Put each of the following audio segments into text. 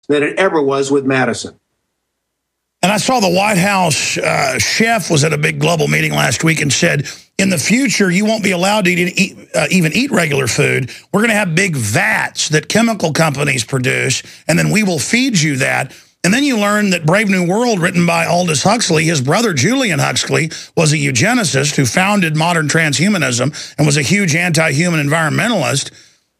than it ever was with Madison. And I saw the White House chef was at a big global meeting last week and said, in the future, you won't be allowed to even eat regular food. We're going to have big vats that chemical companies produce, and then we will feed you that. And then you learn that Brave New World, written by Aldous Huxley, his brother Julian Huxley was a eugenicist who founded modern transhumanism and was a huge anti-human environmentalist.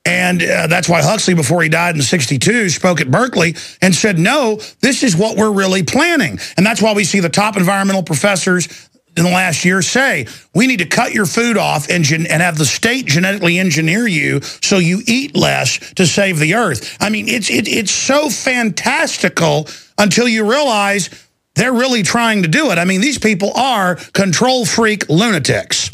And that's why Huxley, before he died in '62, spoke at Berkeley and said, no, this is what we're really planning. And that's why we see the top environmental professors in the last year say, we need to cut your food off and have the state genetically engineer you so you eat less to save the earth. I mean, it's so fantastical until you realize they're really trying to do it. I mean, these people are control freak lunatics.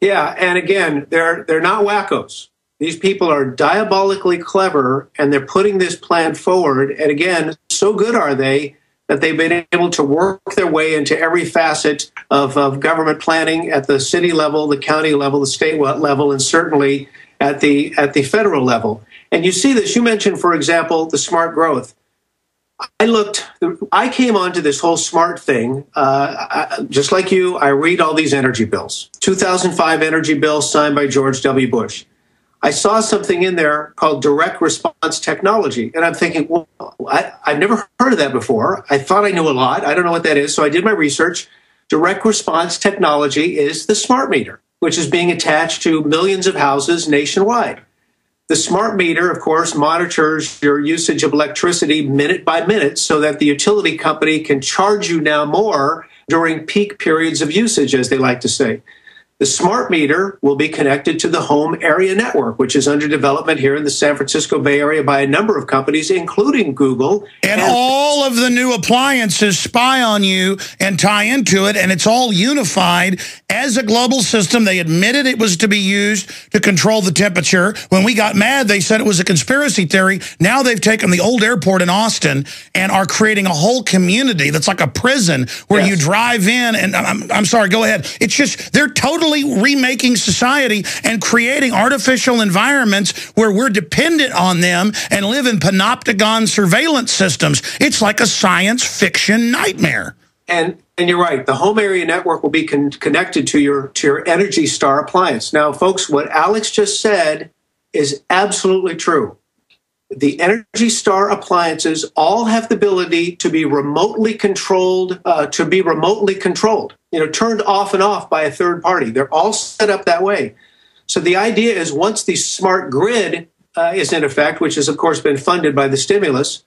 Yeah, and again, they're not wackos. These people are diabolically clever, and they're putting this plan forward. And again, so good are they that they've been able to work their way into every facet of government planning at the city level, the county level, the state level, and certainly at the federal level. And you see this. You mentioned, for example, the smart growth. I came onto this whole smart thing, just like you. I read all these energy bills. 2005 energy bill signed by George W. Bush. I saw something in there called direct response technology. And I'm thinking, well, I've never heard of that before. I thought I knew a lot. I don't know what that is. So I did my research. Direct response technology is the smart meter, which is being attached to millions of houses nationwide. The smart meter, of course, monitors your usage of electricity minute by minute so that the utility company can charge you now more during peak periods of usage, as they like to say. The smart meter will be connected to the home area network, which is under development here in the San Francisco Bay Area by a number of companies, including Google. And all of the new appliances spy on you and tie into it, and it's all unified as a global system. They admitted it was to be used to control the temperature. When we got mad, they said it was a conspiracy theory. Now they've taken the old airport in Austin and are creating a whole community that's like a prison where you drive in, and I'm sorry, go ahead. It's just, they're totally remaking society and creating artificial environments where we're dependent on them and live in panopticon surveillance systems. It's like a science fiction nightmare. And you're right. The home area network will be connected to your Energy Star appliance. Now, folks, what Alex just said is absolutely true. The Energy Star appliances all have the ability to be remotely controlled, turned off and off by a third party. They're all set up that way. So the idea is once the smart grid is in effect, which has, of course, been funded by the stimulus,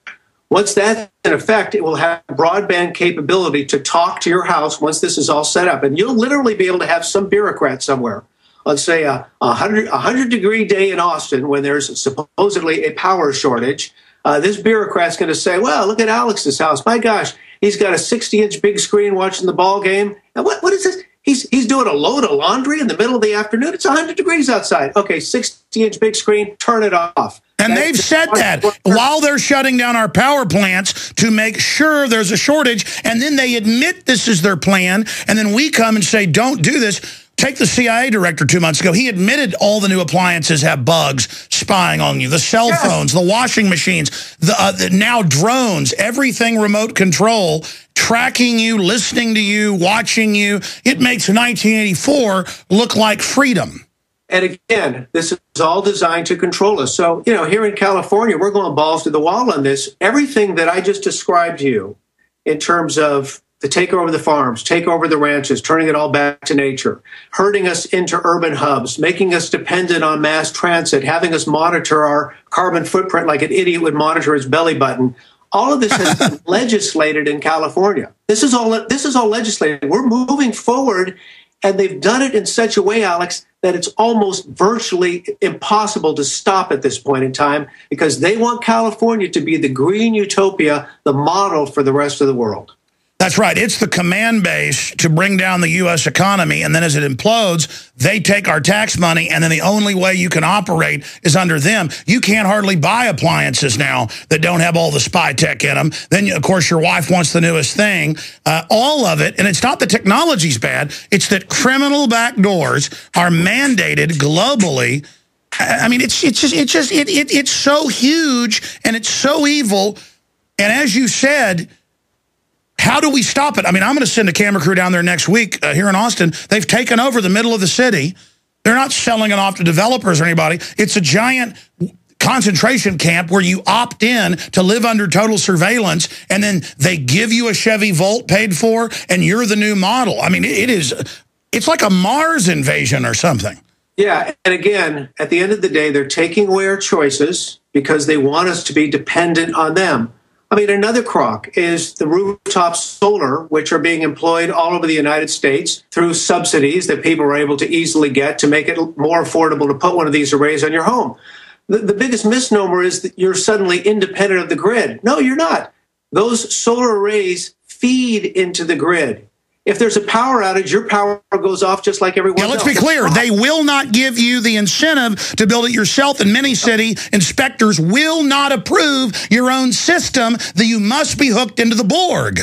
once that's in effect, it will have broadband capability to talk to your house once this is all set up. And you'll literally be able to have some bureaucrat somewhere on, say, a 100-degree day in Austin when there's supposedly a power shortage. This bureaucrat's going to say, well, look at Alex's house. My gosh, he's got a 60-inch big screen watching the ball game. And what is this? He's doing a load of laundry in the middle of the afternoon. It's 100 degrees outside. Okay, 60-inch big screen, turn it off. And they've said that while they're shutting down our power plants to make sure there's a shortage, and then they admit this is their plan, and then we come and say, don't do this. Take the CIA director 2 months ago. He admitted all the new appliances have bugs spying on you. The cell phones, the washing machines, the now drones, everything remote control, tracking you, listening to you, watching you. It makes 1984 look like freedom. And again, this is all designed to control us. So, here in California, we're going balls to the wall on this. Everything that I just described to you in terms of the take over the farms, take over the ranches, turning it all back to nature, herding us into urban hubs, making us dependent on mass transit, having us monitor our carbon footprint like an idiot would monitor his belly button. All of this has been legislated in California. This is all legislated. We're moving forward, and they've done it in such a way, Alex, that it's almost virtually impossible to stop at this point in time because they want California to be the green utopia, the model for the rest of the world. That's right. It's the command base to bring down the U.S. economy, and then as it implodes, they take our tax money, and then the only way you can operate is under them. You can't hardly buy appliances now that don't have all the spy tech in them. Then, of course, your wife wants the newest thing. All of it, and it's not the technology's bad. It's that criminal backdoors are mandated globally. I mean, it's so huge, and it's so evil. And as you said, how do we stop it? I mean, I'm going to send a camera crew down there next week here in Austin. They've taken over the middle of the city. They're not selling it off to developers or anybody. It's a giant concentration camp where you opt in to live under total surveillance, and then they give you a Chevy Volt paid for, and you're the new model. I mean, it's like a Mars invasion or something. Yeah, and again, at the end of the day, they're taking away our choices because they want us to be dependent on them. I mean, another crock is the rooftop solar, which are being employed all over the United States through subsidies that people are able to easily get to make it more affordable to put one of these arrays on your home. The biggest misnomer is that you're suddenly independent of the grid. No, you're not. Those solar arrays feed into the grid. If there's a power outage, your power goes off just like everyone else. Let's be clear. They will not give you the incentive to build it yourself. And many city inspectors will not approve your own system that you must be hooked into the Borg.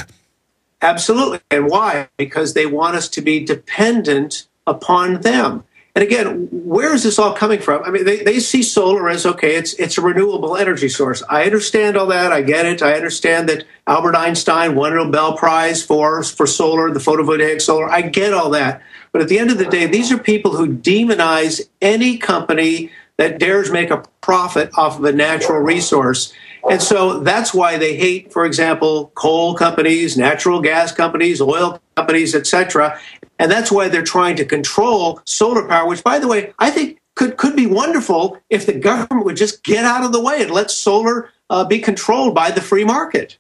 Absolutely. And why? Because they want us to be dependent upon them. And again, where is this all coming from? I mean, they see solar as, okay, it's a renewable energy source. I understand all that. I get it. I understand that Albert Einstein won a Nobel Prize for solar, the photovoltaic solar. I get all that. But at the end of the day, these are people who demonize any company that dares make a profit off of a natural resource. And so that's why they hate, for example, coal companies, natural gas companies, oil companies, etc. And that's why they're trying to control solar power, which, by the way, I think could be wonderful if the government would just get out of the way and let solar be controlled by the free market.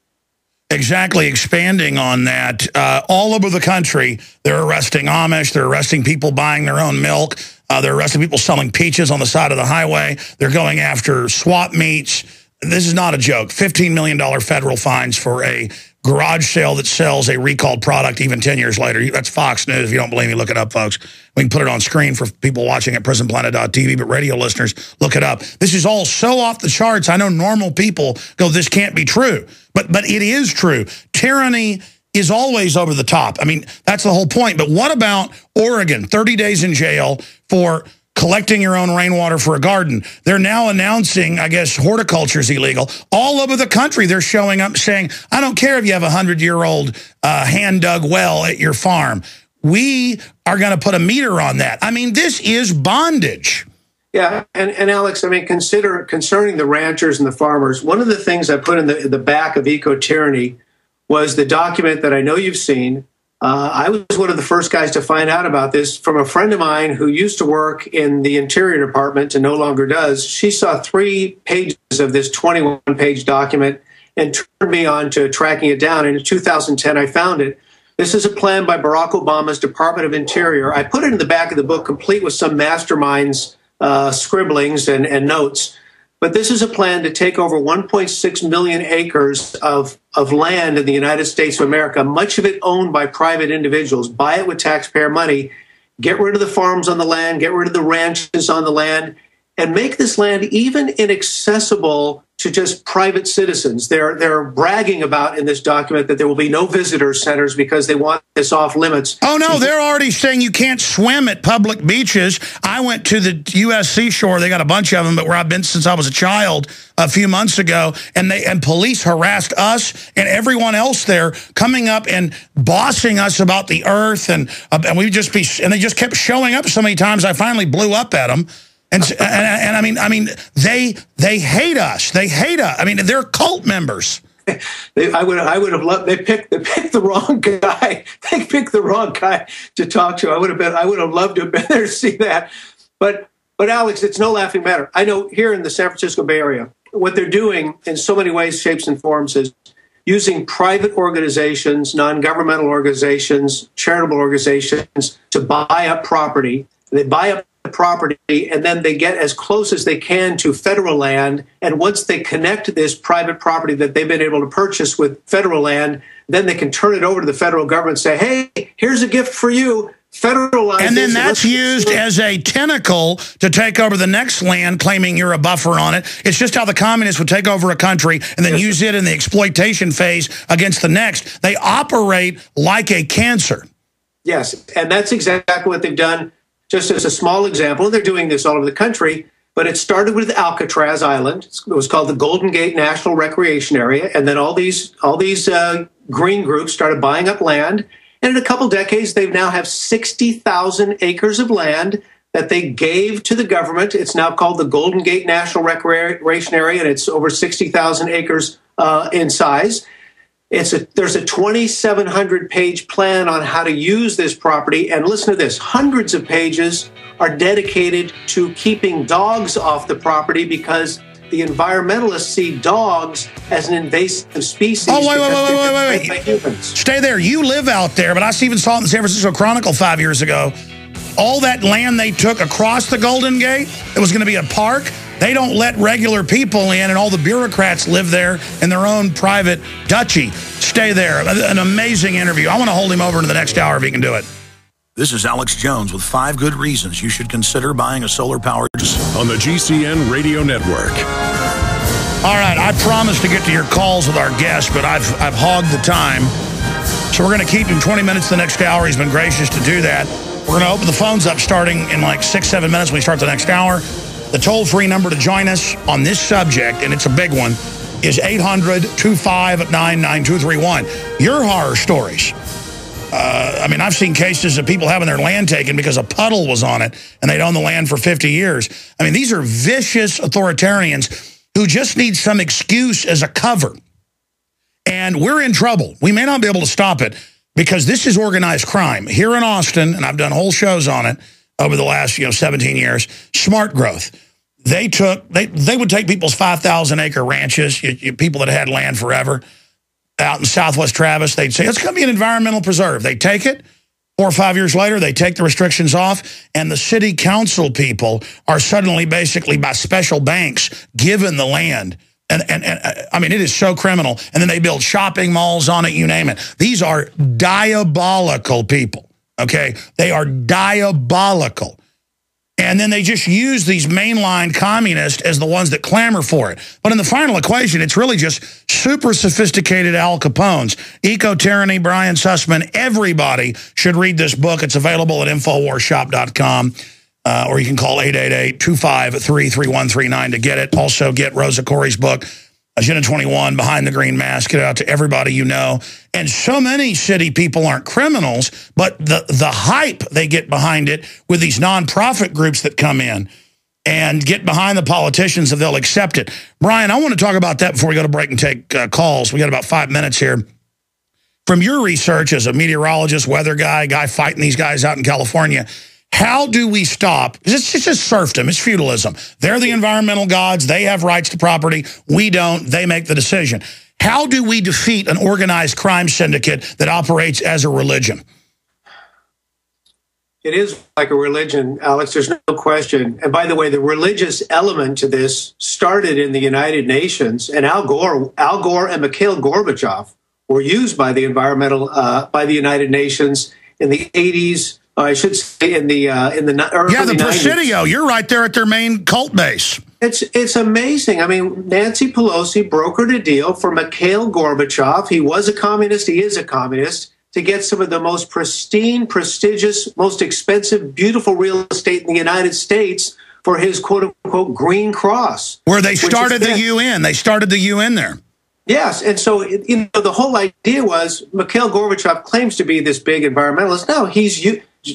Exactly. Expanding on that, all over the country, they're arresting Amish. They're arresting people buying their own milk. They're arresting people selling peaches on the side of the highway. They're going after swap meets. This is not a joke. $15 million federal fines for a garage sale that sells a recalled product even 10 years later. That's Fox News. If you don't believe me, look it up, folks. We can put it on screen for people watching at prisonplanet.tv, but radio listeners, look it up. This is all so off the charts. I know normal people go, this can't be true. But it is true. Tyranny is always over the top. I mean, that's the whole point. But what about Oregon? 30 days in jail for collecting your own rainwater for a garden. They're now announcing, I guess, horticulture is illegal. All over the country, they're showing up saying, I don't care if you have a 100-year-old hand-dug well at your farm. We are going to put a meter on that. I mean, this is bondage. Yeah, and Alex, I mean, concerning the ranchers and the farmers, one of the things I put in the back of Eco-Tyranny was the document that I know you've seen. I was one of the first guys to find out about this from a friend of mine who used to work in the Interior Department and no longer does. She saw 3 pages of this 21-page document and turned me on to tracking it down. And in 2010, I found it. This is a plan by Barack Obama's Department of Interior. I put it in the back of the book, complete with some masterminds' scribblings and notes. But this is a plan to take over 1.6 million acres of land in the United States of America, much of it owned by private individuals. Buy it with taxpayer money, get rid of the farms on the land, get rid of the ranches on the land, and make this land even inaccessible to just private citizens. They're bragging about in this document that there will be no visitor centers because they want this off limits. Oh, no, they're already saying you can't swim at public beaches. I went to the U.S. seashore. They got a bunch of them, but where I've been since I was a child a few months ago, and police harassed us and everyone else there, coming up and bossing us about the earth, and they just kept showing up so many times I finally blew up at them. And I mean, they hate us. They hate us. I mean, they're cult members. I would have loved. They picked the wrong guy. They picked the wrong guy to talk to. I would have loved to have been there to see that. But Alex, it's no laughing matter. I know here in the San Francisco Bay Area, what they're doing in so many ways, shapes, and forms is using private organizations, non-governmental organizations, charitable organizations to buy up property. They buy up property, and then they get as close as they can to federal land. And once they connect this private property that they've been able to purchase with federal land, then they can turn it over to the federal government and say, hey, here's a gift for you. Federalize and then this, that's used as a tentacle to take over the next land, claiming you're a buffer on it. It's just how the communists would take over a country and then use it in the exploitation phase against the next. They operate like a cancer. Yes, and that's exactly what they've done. Just as a small example, they're doing this all over the country. But it started with Alcatraz Island. It was called the Golden Gate National Recreation Area. And then all these green groups started buying up land. And in a couple decades, they now have 60,000 acres of land that they gave to the government. It's now called the Golden Gate National Recreation Area, and it's over 60,000 acres in size. There's a 2,700-page plan on how to use this property. And listen to this, hundreds of pages are dedicated to keeping dogs off the property because the environmentalists see dogs as an invasive species. Oh, wait. Stay there. You live out there, but I even saw it in the San Francisco Chronicle 5 years ago. All that land they took across the Golden Gate, it was going to be a park. They don't let regular people in, and all the bureaucrats live there in their own private duchy. Stay there. An amazing interview. I want to hold him over into the next hour if he can do it. This is Alex Jones with 5 good reasons you should consider buying a solar-powered... on the GCN Radio Network. All right, I promised to get to your calls with our guest, but I've hogged the time. So we're going to keep him 20 minutes the next hour. He's been gracious to do that. We're going to open the phones up starting in like 6-7 minutes when we start the next hour. The toll-free number to join us on this subject, and it's a big one, is 800-259-9231. Your horror stories. I mean, I've seen cases of people having their land taken because a puddle was on it, and they'd owned the land for 50 years. I mean, these are vicious authoritarians who just need some excuse as a cover. And we're in trouble. We may not be able to stop it because this is organized crime. Here in Austin, and I've done whole shows on it over the last 17 years, smart growth. They would take people's 5,000-acre ranches, people that had land forever, out in Southwest Travis. They'd say, it's going to be an environmental preserve. They take it. 4 or 5 years later, they take the restrictions off, and the city council people are suddenly basically by special banks given the land. And I mean, it is so criminal. And then they build shopping malls on it, you name it. These are diabolical people, okay? They are diabolical. And then they just use these mainline communists as the ones that clamor for it. But in the final equation, it's really just super sophisticated Al Capones. Eco-Tyranny, Brian Sussman, everybody should read this book. It's available at InfoWarsShop.com. Or you can call 888-253-3139 to get it. Also get Rosa Corey's book, Agenda 21, Behind the Green Mask. Get it out to everybody you know. And so many city people aren't criminals, but the hype they get behind it with these nonprofit groups that come in and get behind the politicians if they'll accept it. Brian, I want to talk about that before we go to break and take calls. We got about 5 minutes here. From your research as a meteorologist, weather guy fighting these guys out in California, how do we stop? It's just serfdom. It's feudalism. They're the environmental gods. They have rights to property. We don't. They make the decision. How do we defeat an organized crime syndicate that operates as a religion? It is like a religion, Alex. There's no question. And by the way, the religious element to this started in the United Nations, and Al Gore and Mikhail Gorbachev were used by the by the United Nations in the 80s. I should say in the early 90s. Yeah, the Presidio. You're right there at their main cult base. It's amazing. I mean, Nancy Pelosi brokered a deal for Mikhail Gorbachev. He was a communist. He is a communist, to get some of the most pristine, prestigious, most expensive, beautiful real estate in the United States for his quote-unquote Green Cross. Where they started the UN. They started the UN there. Yes, and so the whole idea was Mikhail Gorbachev claims to be this big environmentalist. No, he's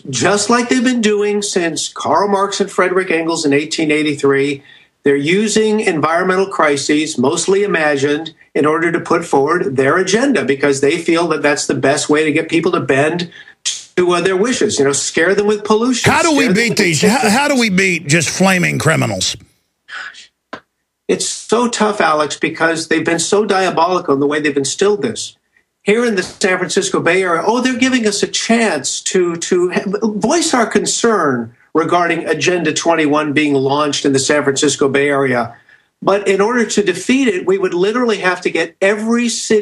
just like they've been doing since Karl Marx and Frederick Engels in 1883. They're using environmental crises, mostly imagined, in order to put forward their agenda because they feel that that's the best way to get people to bend to their wishes. Scare them with pollution. How do we beat these? How do we beat just flaming criminals? It's so tough, Alex, because they've been so diabolical in the way they've instilled this. Here in the San Francisco Bay Area, they're giving us a chance to voice our concern regarding Agenda 21 being launched in the San Francisco Bay Area. But in order to defeat it, we would literally have to get every city